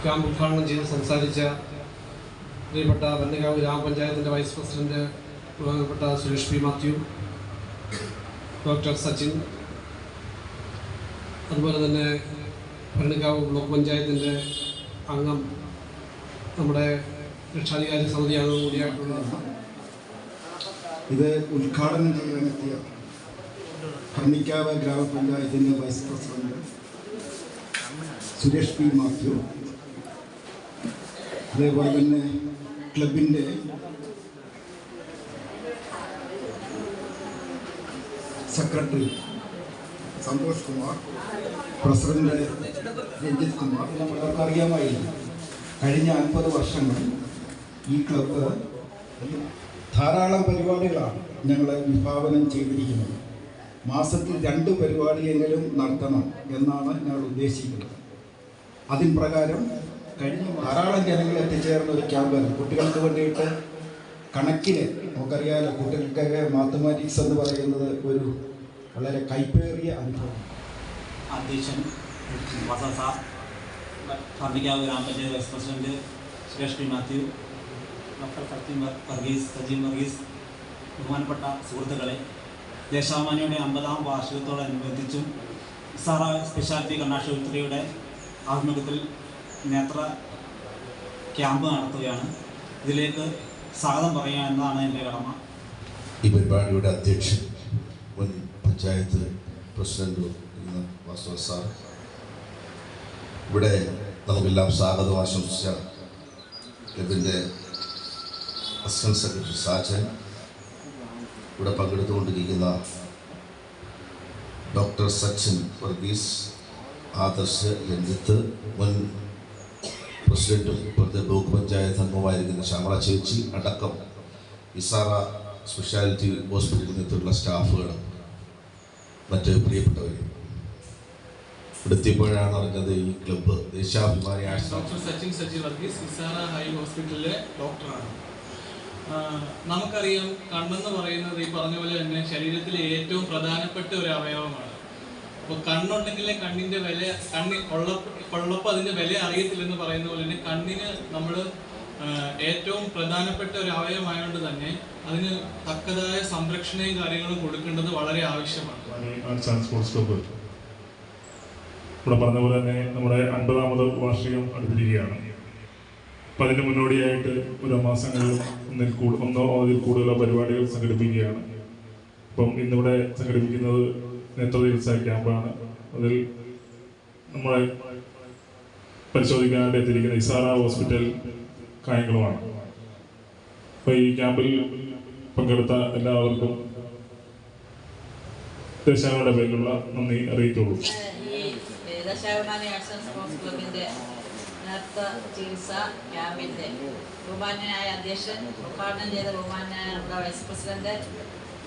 Camp ഉദ്ഘാടനം ചെയ്ത് സംസാരിച്ച പ്രിയപ്പെട്ട വന്നകാവ് ഗ്രാമപഞ്ചായത്തിൻ്റെ വൈസ് പ്രസിഡന്റ് ബഹുമാനപ്പെട്ട സുരേഷ് പി മാത്യു, ഡോക്ടർ സച്ചിൻ, അതുപോലെ തന്നെ ഭരണകാവ് ബ്ലോക്ക് പഞ്ചായത്തിൻ്റെ അംഗം, നമ്മുടെ രക്ഷാധികാരി സമിതി അംഗം കൂടിയായിട്ടുള്ള ഇത് ഉദ്ഘാടനം ചെയ്യാനെത്തിയ ഭരണിക്കാവ് ഗ്രാമപഞ്ചായത്തിൻ്റെ vice president Suresh P Mathew, അതേപോലെ തന്നെ ക്ലബിൻ്റെ സെക്രട്ടറി സന്തോഷ് കുമാർ, പ്രസിഡന്റ് രഞ്ജിത് കുമാർ. നമ്മൾക്ക് അറിയാമായിരുന്നു കഴിഞ്ഞ 50 വർഷങ്ങളിൽ ഈ ക്ലബ്ബ് ധാരാളം പരിപാടികളാണ് ഞങ്ങൾ വിഭാവനം ചെയ്തിരിക്കുന്നത്. മാസത്തിൽ 2 പരിപാടിയെങ്കിലും നടത്തണം എന്നാണ് ഞങ്ങൾ ഉദ്ദേശിക്കുന്നത്. അതിൻ പ്രകാരം കഴിഞ്ഞ ധാരാളം ജനങ്ങൾ എത്തിച്ചേർന്ന ഒരു ക്യാമ്പാണ് കുട്ടികൾക്ക് വേണ്ടിയിട്ട്. കണക്കിന് നമുക്കറിയാമല്ലോ, കുട്ടികൾക്കൊക്കെ മാത്തമാറ്റിക്സ് എന്ന് പറയുന്നത് ഒരു വളരെ കൈപ്പേറിയ അനുഭവം. അധ്യക്ഷൻ സാർ, ഭരണിക്കാവ് ഗ്രാമപഞ്ചായത്ത് vice president Suresh P Mathew, doctor Sachin Varghese, ബഹുമാനപ്പെട്ട സുഹൃത്തുക്കളെ, ദേശാഭിമാനിയുടെ 50ാം വാർഷികത്തോടനുബന്ധിച്ചും സാറ സ്പെഷ്യാലിറ്റി കണ്ണാശുപത്രിയുടെ ആഭിമുഖ്യത്തിൽ നേത്ര ക്യാമ്പ് നടത്തുകയാണ്. ഇതിലേക്ക് സ്വാഗതം പറയുക എന്നതാണ് എൻ്റെ കടമ. ഈ പരിപാടിയുടെ അധ്യക്ഷൻ മുൻ പഞ്ചായത്ത് പ്രസിഡന്റ് വാസു സാർ, ഇവിടെ നമുക്കെല്ലാം സ്വാഗതം ആശംസിച്ച ക്ലബിൻ്റെ അസിസ്റ്റന്റ് സെക്രട്ടറി സാജൻ, ഇവിടെ പങ്കെടുത്തുകൊണ്ടിരിക്കുന്ന ഡോക്ടർ സച്ചിൻ വർഗീസ്, ആദർശ്, രഞ്ജിത്ത്, മുൻ പ്രസിഡന്റും ഇപ്പോഴത്തെ ബ്ലോക്ക് പഞ്ചായത്ത് അംഗമായിരിക്കുന്ന ശ്യാമള ചേച്ചി അടക്കം ഇസാറ സ്പെഷ്യാലിറ്റി ഹോസ്പിറ്റലിൽ നിന്നുള്ള സ്റ്റാഫുകൾ, മറ്റ് പ്രിയപ്പെട്ടവരും ഇവിടെ എത്തിയപ്പോഴാണ് അറിഞ്ഞത് ഈ ക്ലബ്ബ് ദേശാഭിമാനി. ഡോക്ടർ സച്ചിൻ വർഗീസ്, ഇസാറ ഹൈ ഹോസ്പിറ്റലിലെ ഡോക്ടറാണ്. നമുക്കറിയാം, കണ്ണെന്ന് പറയുന്നത് ഈ പറഞ്ഞ പോലെ തന്നെ ശരീരത്തിലെ ഏറ്റവും പ്രധാനപ്പെട്ട ഒരു അവയവമാണ്. അപ്പോൾ കണ്ണുണ്ടെങ്കിലേ കണ്ണിൻ്റെ വില, ഉള്ളപ്പോൾ അതിൻ്റെ വില അറിയത്തില്ലെന്ന് പറയുന്ന പോലെ തന്നെ കണ്ണിന് നമ്മൾ ഏറ്റവും പ്രധാനപ്പെട്ട ഒരു അവയവമായതുകൊണ്ട് തന്നെ അതിന് തക്കതായ സംരക്ഷണയും കാര്യങ്ങളും കൊടുക്കേണ്ടത് വളരെ ആവശ്യമാണ്. ഇവിടെ പറഞ്ഞ പോലെ തന്നെ നമ്മുടെ 50ാമത് വാർഷികം അടുത്തിരിക്കുകയാണ്. അപ്പം അതിൻ്റെ മുന്നോടിയായിട്ട് ഓരോ മാസങ്ങളിൽ ഒന്നോ അതിൽ കൂടുതലോ പരിപാടികൾ സംഘടിപ്പിക്കുകയാണ്. അപ്പം ഇന്നിവിടെ സംഘടിപ്പിക്കുന്നത് നേത്രചികിത്സാ ക്യാമ്പാണ്. അതിൽ നമ്മളെ പരിശോധിക്കാനായിട്ട് എത്തിയിരിക്കുന്ന ഇസാറ ഹോസ്പിറ്റൽ കായംകുളമാണ്. അപ്പോൾ ഈ ക്യാമ്പിൽ പങ്കെടുത്ത എല്ലാവർക്കും ദേശാഭിമാനിയുടെ പേരിലുള്ള നന്ദി അറിയിക്കുള്ളൂ. ദേശാഭിമാനി ആർട്സ് ആൻഡ് സ്പോർട്സ് ക്ലബിൻ്റെ നേത്ര ചികിത്സ ക്യാമ്പിൻ്റെ ബഹുമാന്യനായ അധ്യക്ഷൻ, ഉദ്ഘാടനം ചെയ്ത ബഹുമാന്യനായ നമ്മുടെ വൈസ് പ്രസിഡന്റ്,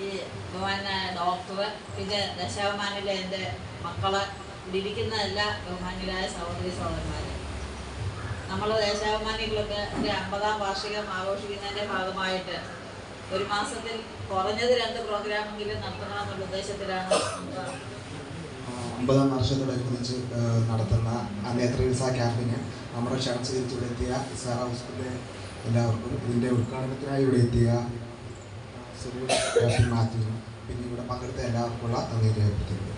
ഈ ബഹുമാന്യനായ ഡോക്ടർ, പിന്നെ ദേശാഭിമാനിയിലെ എൻ്റെ മക്കളെ, ഇരിക്കുന്ന എല്ലാ ബഹുമാന്യരായ സഹോദരി സഹോദരന്മാർ, നമ്മൾ ദേശാഭിമാനി ക്ലബിൻ്റെ 50ാം വാർഷികം ആഘോഷിക്കുന്നതിൻ്റെ ഭാഗമായിട്ട് ഒരു മാസത്തിൽ കുറഞ്ഞത് 2 പ്രോഗ്രാമെങ്കിലും നടത്തണമെന്നുള്ള ഉദ്ദേശത്തിലാണ് 50ാം വർഷത്തോടനുബന്ധിച്ച് നടത്തുന്ന നേത്രചികിത്സാ ക്യാമ്പിന് നമ്മുടെ ക്ഷണം സ്വീകരിച്ചിവിടെ എത്തിയ ഇസാറ ഹോസ്പിറ്റലിലെ എല്ലാവർക്കും, ഇതിൻ്റെ ഉദ്ഘാടനത്തിനായി ഇവിടെ എത്തിയ സുരേഷ് മാത്യുവിനും പിന്നെ ഇവിടെ പങ്കെടുത്ത എല്ലാവർക്കുമുള്ള നന്ദി രേഖപ്പെടുത്തുന്നു.